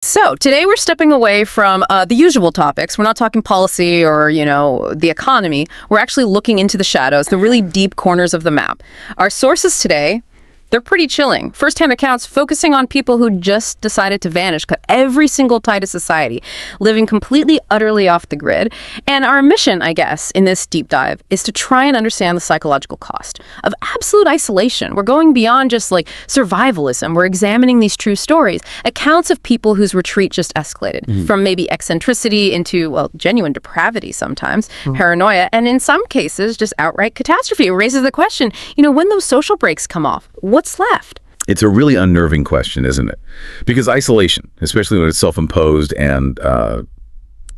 So today we're stepping away from the usual topics. We're not talking policy or, the economy. We're actually looking into the shadows, the really deep corners of the map. Our sources today, they're pretty chilling. First-hand accounts focusing on people who just decided to vanish, cut every single tie to society, living completely, utterly off the grid. And our mission, I guess, in this deep dive is to try and understand the psychological cost of absolute isolation. We're going beyond just like survivalism. We're examining these true stories, accounts of people whose retreat just escalated from maybe eccentricity into, genuine depravity sometimes, paranoia, and in some cases, just outright catastrophe. It raises the question, when those social breaks come off, what's left? It's a really unnerving question, isn't it? Because isolation, especially when it's self-imposed and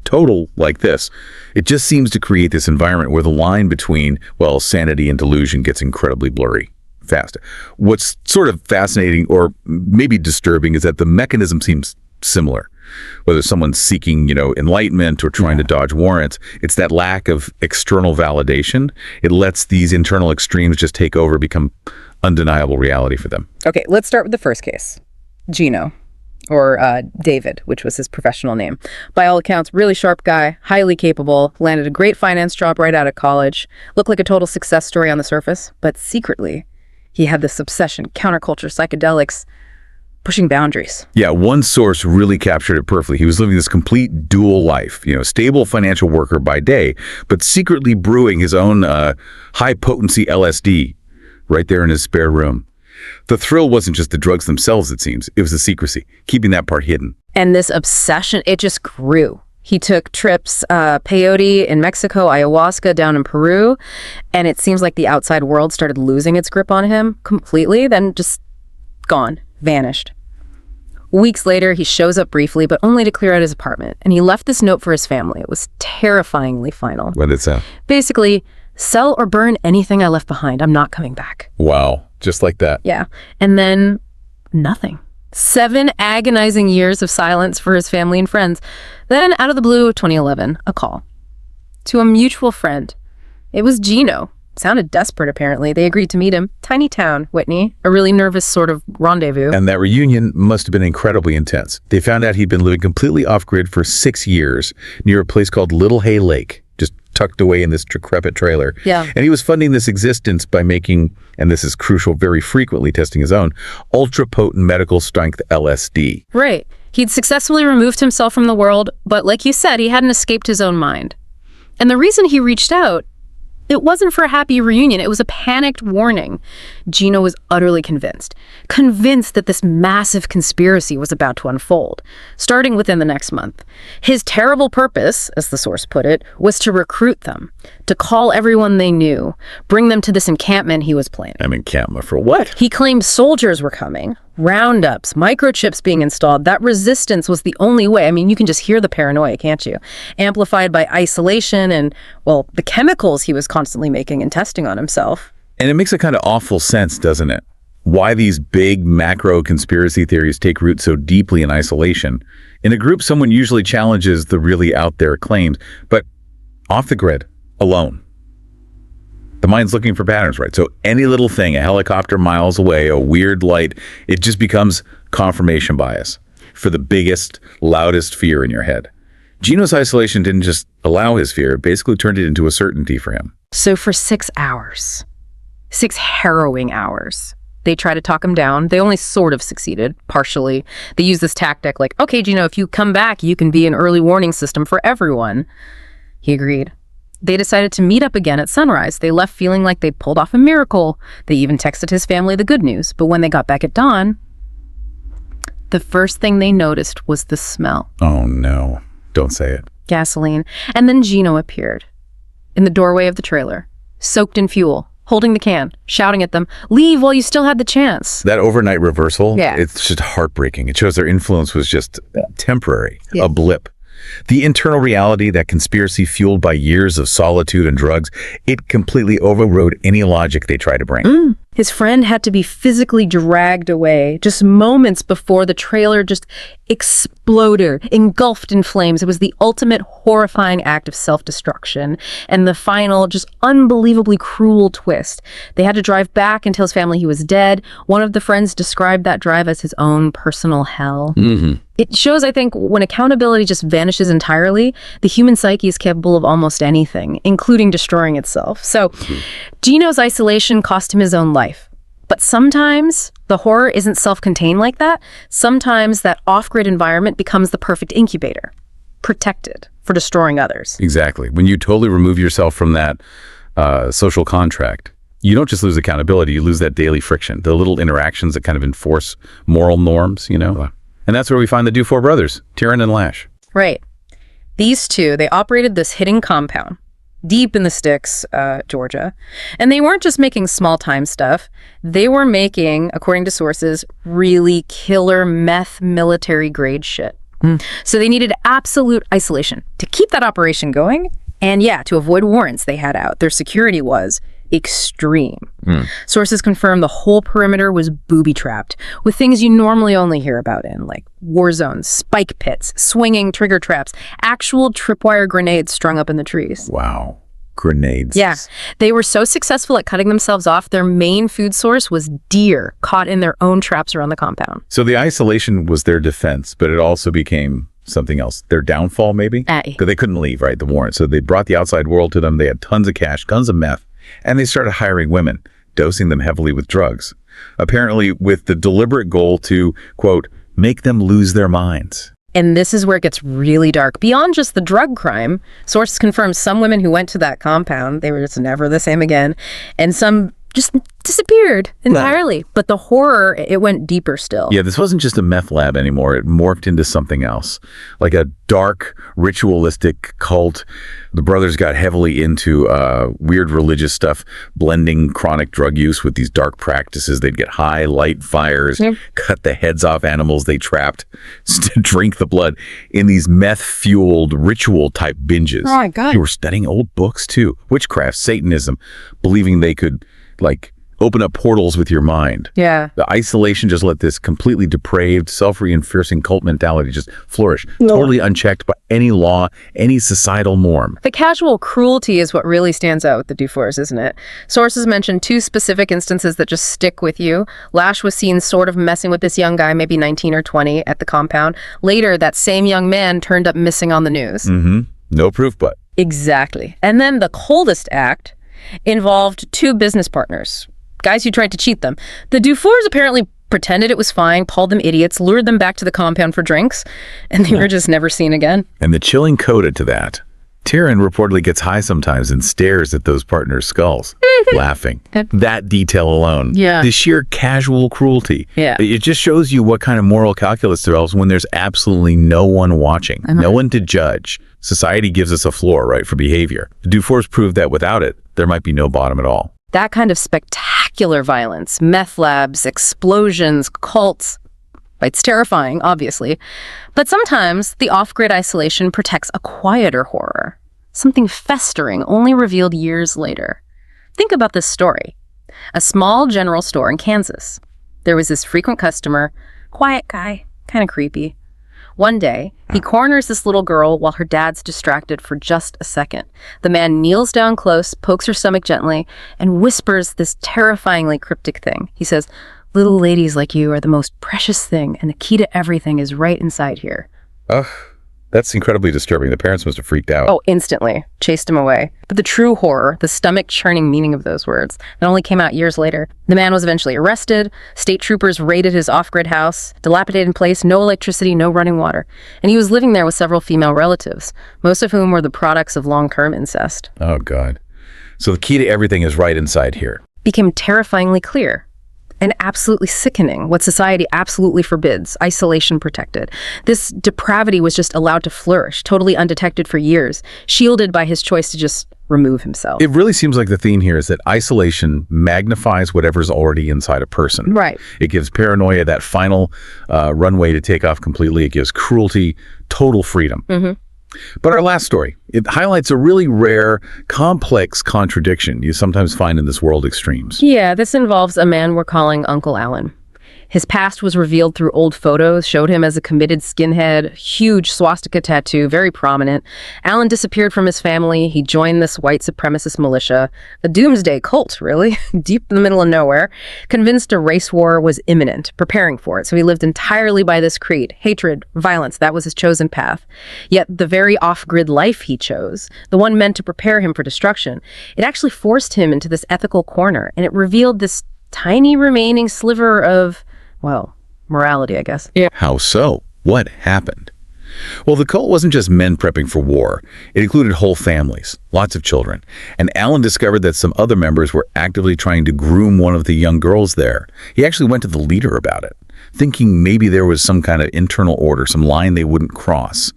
total like this, it just seems to create this environment where the line between, sanity and delusion gets incredibly blurry fast. What's sort of fascinating or maybe disturbing is that the mechanism seems similar. Whether someone's seeking, enlightenment or trying to dodge warrants, it's that lack of external validation. It lets these internal extremes just take over, become undeniable reality for them. Okay, let's start with the first case. Gino, or David, which was his professional name. By all accounts, really sharp guy, highly capable, landed a great finance job right out of college, looked like a total success story on the surface, but secretly, he had this obsession, counterculture, psychedelics, pushing boundaries. Yeah, one source really captured it perfectly. He was living this complete dual life, stable financial worker by day, but secretly brewing his own high-potency LSD right there in his spare room. The thrill wasn't just the drugs themselves, it seems. It was the secrecy, keeping that part hidden. And this obsession, it just grew. He took trips, peyote in Mexico, ayahuasca down in Peru, and it seems like the outside world started losing its grip on him completely, then just gone, vanished. Weeks later, he shows up briefly, but only to clear out his apartment, and he left this note for his family. It was terrifyingly final. What did it say? Basically, sell or burn anything I left behind. I'm not coming back. Wow, just like that. Yeah, and then nothing. 7 agonizing years of silence for his family and friends. Then, out of the blue, 2011, a call to a mutual friend. It was Gino. Sounded desperate, apparently. They agreed to meet him. Tiny town, Whitney. A really nervous sort of rendezvous. And that reunion must have been incredibly intense. They found out he'd been living completely off-grid for 6 years near a place called Little Hay Lake, just tucked away in this decrepit trailer. Yeah. And he was funding this existence by making, and this is crucial, very frequently testing his own, ultra-potent medical-strength LSD. Right. He'd successfully removed himself from the world, but like you said, he hadn't escaped his own mind. And the reason he reached out, it wasn't for a happy reunion. It was a panicked warning. Gino was utterly convinced that this massive conspiracy was about to unfold, starting within the next month. His terrible purpose, as the source put it, was to recruit them, to call everyone they knew, bring them to this encampment he was planning. An encampment for what? He claimed soldiers were coming, roundups, microchips being installed. That resistance was the only way. I mean, you can just hear the paranoia, can't you? Amplified by isolation and, the chemicals he was constantly making and testing on himself. And it makes a kind of awful sense, doesn't it? Why these big macro conspiracy theories take root so deeply in isolation. In a group, someone usually challenges the really out there claims, but off the grid, alone. The mind's looking for patterns, right? So any little thing, a helicopter miles away, a weird light, it just becomes confirmation bias for the biggest, loudest fear in your head. Gino's isolation didn't just allow his fear, it basically turned it into a certainty for him. So for 6 hours, 6 harrowing hours, they try to talk him down. They only sort of succeeded, partially. They use this tactic like, okay, Gino, if you come back, you can be an early warning system for everyone. He agreed. They decided to meet up again at sunrise. They left feeling like they'd pulled off a miracle. They even texted his family the good news. But when they got back at dawn, the first thing they noticed was the smell. Oh, no. Don't say it. Gasoline. And then Gino appeared in the doorway of the trailer, soaked in fuel, holding the can, shouting at them, leave while you still had the chance. That overnight reversal, Yeah. It's just heartbreaking. It shows their influence was just temporary, Yeah. a blip. The internal reality, that conspiracy fueled by years of solitude and drugs, it completely overrode any logic they try to bring. His friend had to be physically dragged away just moments before the trailer just exploded, engulfed in flames. It was the ultimate horrifying act of self-destruction and the final, just unbelievably cruel twist. They had to drive back and tell his family he was dead. One of the friends described that drive as his own personal hell. It shows, I think, when accountability just vanishes entirely, the human psyche is capable of almost anything, including destroying itself. So Gino's isolation cost him his own life. But sometimes the horror isn't self-contained like that. Sometimes that off-grid environment becomes the perfect incubator, protected for destroying others. Exactly. When you totally remove yourself from that social contract, you don't just lose accountability, you lose that daily friction, the little interactions that kind of enforce moral norms, you know? And that's where we find the Dufour brothers, Tyrion and Lash. Right. These two, they operated this hidden compound deep in the sticks, Georgia. And they weren't just making small-time stuff. They were making, according to sources, really killer meth military-grade shit. So they needed absolute isolation to keep that operation going. And yeah, to avoid warrants they had out. Their security was extreme. Sources confirm the whole perimeter was booby-trapped with things you normally only hear about in, like war zones, spike pits, swinging trigger traps, actual tripwire grenades strung up in the trees. Wow. Grenades. Yeah. They were so successful at cutting themselves off, their main food source was deer caught in their own traps around the compound. So the isolation was their defense, but it also became something else. Their downfall, maybe? Because they couldn't leave, right? The warrant. So they brought the outside world to them. They had tons of cash, tons of meth. And they started hiring women, dosing them heavily with drugs, apparently with the deliberate goal to, quote, make them lose their minds. And this is where it gets really dark. Beyond just the drug crime, sources confirm some women who went to that compound, they were just never the same again, and some just disappeared entirely. But the horror, it went deeper still. Yeah, this wasn't just a meth lab anymore. It morphed into something else, like a dark, ritualistic cult. The brothers got heavily into weird religious stuff, blending chronic drug use with these dark practices. They'd get high, light fires, cut the heads off animals they trapped, to drink the blood in these meth-fueled ritual-type binges. Oh, my God. They were studying old books, too. Witchcraft, Satanism, believing they could, like, open up portals with your mind. Yeah. The isolation just let this completely depraved, self-reinforcing cult mentality just flourish, totally unchecked by any law, any societal norm. The casual cruelty is what really stands out with the Dufours, isn't it? Sources mention two specific instances that just stick with you. Lash was seen sort of messing with this young guy, maybe 19 or 20, at the compound. Later, that same young man turned up missing on the news. No proof, but. Exactly. And then the coldest act involved two business partners, guys who tried to cheat them. The Dufours apparently pretended it was fine, called them idiots, lured them back to the compound for drinks, and they were just never seen again. And the chilling coda to that. Tyrion reportedly gets high sometimes and stares at those partners' skulls, laughing. That detail alone. Yeah. The sheer casual cruelty. Yeah. It just shows you what kind of moral calculus develops when there's absolutely no one watching, no one to judge. Society gives us a floor, right, for behavior. The Dufours proved that without it, there might be no bottom at all. That kind of spectacular violence, meth labs, explosions, cults, it's terrifying, obviously. But sometimes the off-grid isolation protects a quieter horror, something festering, only revealed years later. Think about this story. A small general store in Kansas. There was this frequent customer, quiet guy, kind of creepy. One day, he corners this little girl while her dad's distracted for just a second. The man kneels down close, pokes her stomach gently, and whispers this terrifyingly cryptic thing. He says, "Little ladies like you are the most precious thing, and the key to everything is right inside here." Ugh, that's incredibly disturbing. The parents must have freaked out. Oh, instantly. Chased him away. But the true horror, the stomach-churning meaning of those words, that only came out years later. The man was eventually arrested. State troopers raided his off-grid house. Dilapidated place, no electricity, no running water. And he was living there with several female relatives, most of whom were the products of long-term incest. Oh, God. So the key to everything is right inside here. Became terrifyingly clear. And absolutely sickening, what society absolutely forbids, isolation protected. This depravity was just allowed to flourish, totally undetected for years, shielded by his choice to just remove himself. It really seems like the theme here is that isolation magnifies whatever's already inside a person. Right. It gives paranoia that final runway to take off completely. It gives cruelty total freedom. But our last story, it highlights a really rare, complex contradiction you sometimes find in this world extremes. Yeah, this involves a man we're calling Uncle Alan. His past was revealed through old photos, showed him as a committed skinhead, huge swastika tattoo, very prominent. Alan disappeared from his family. He joined this white supremacist militia, a doomsday cult, really, deep in the middle of nowhere, convinced a race war was imminent, preparing for it. So he lived entirely by this creed, hatred, violence. That was his chosen path. Yet the very off-grid life he chose, the one meant to prepare him for destruction, it actually forced him into this ethical corner, and it revealed this tiny remaining sliver of, well, morality, I guess. Yeah. How so? What happened? Well, the cult wasn't just men prepping for war. It included whole families, lots of children. And Alan discovered that some other members were actively trying to groom one of the young girls there. He actually went to the leader about it, thinking maybe there was some kind of internal order, some line they wouldn't cross.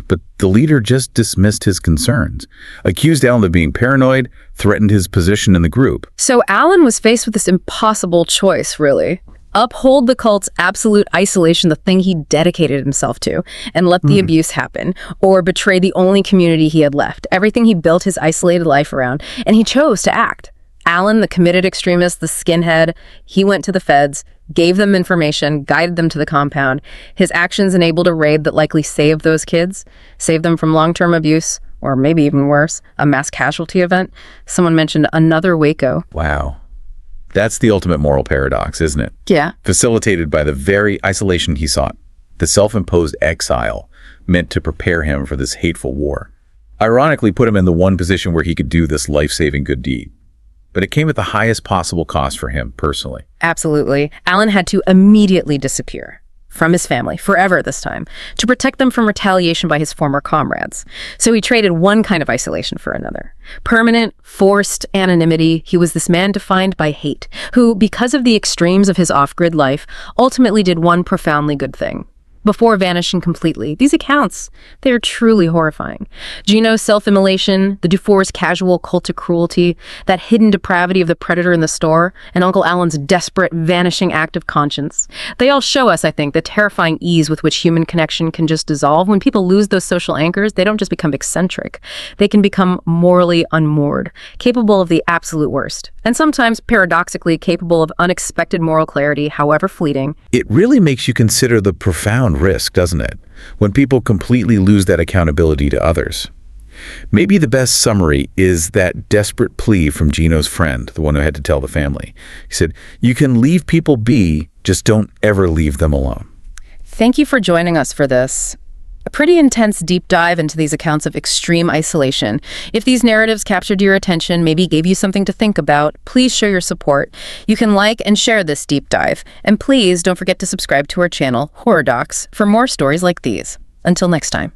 But the leader just dismissed his concerns, accused Alan of being paranoid, threatened his position in the group. So Alan was faced with this impossible choice, really. Uphold the cult's absolute isolation, the thing he dedicated himself to, and let the abuse happen, or betray the only community he had left, everything he built his isolated life around, and he chose to act. Alan, the committed extremist, the skinhead, he went to the feds, gave them information, guided them to the compound. His actions enabled a raid that likely saved those kids, saved them from long-term abuse, or maybe even worse, a mass casualty event. Someone mentioned another Waco. Wow. That's the ultimate moral paradox, isn't it? Yeah. Facilitated by the very isolation he sought, the self-imposed exile meant to prepare him for this hateful war. Ironically, put him in the one position where he could do this life-saving good deed. But it came at the highest possible cost for him personally. Absolutely. Alan had to immediately disappear from his family, forever this time, to protect them from retaliation by his former comrades. So he traded one kind of isolation for another. Permanent, forced anonymity. He was this man defined by hate, who, because of the extremes of his off-grid life, ultimately did one profoundly good thing. Before vanishing completely, these accounts, they are truly horrifying. Gino's self-immolation, the Dufour's casual cult of cruelty, that hidden depravity of the predator in the store, and Uncle Alan's desperate, vanishing act of conscience. They all show us, I think, the terrifying ease with which human connection can just dissolve. When people lose those social anchors, they don't just become eccentric. They can become morally unmoored, capable of the absolute worst, and sometimes, paradoxically, capable of unexpected moral clarity, however fleeting. It really makes you consider the profound risk, doesn't it, when people completely lose that accountability to others. Maybe the best summary is that desperate plea from Gino's friend, the one who had to tell the family. He said, "You can leave people be, just don't ever leave them alone." Thank you for joining us for this. A pretty intense deep dive into these accounts of extreme isolation. If these narratives captured your attention, maybe gave you something to think about, please show your support. You can like and share this deep dive. And please don't forget to subscribe to our channel, Docx, for more stories like these. Until next time.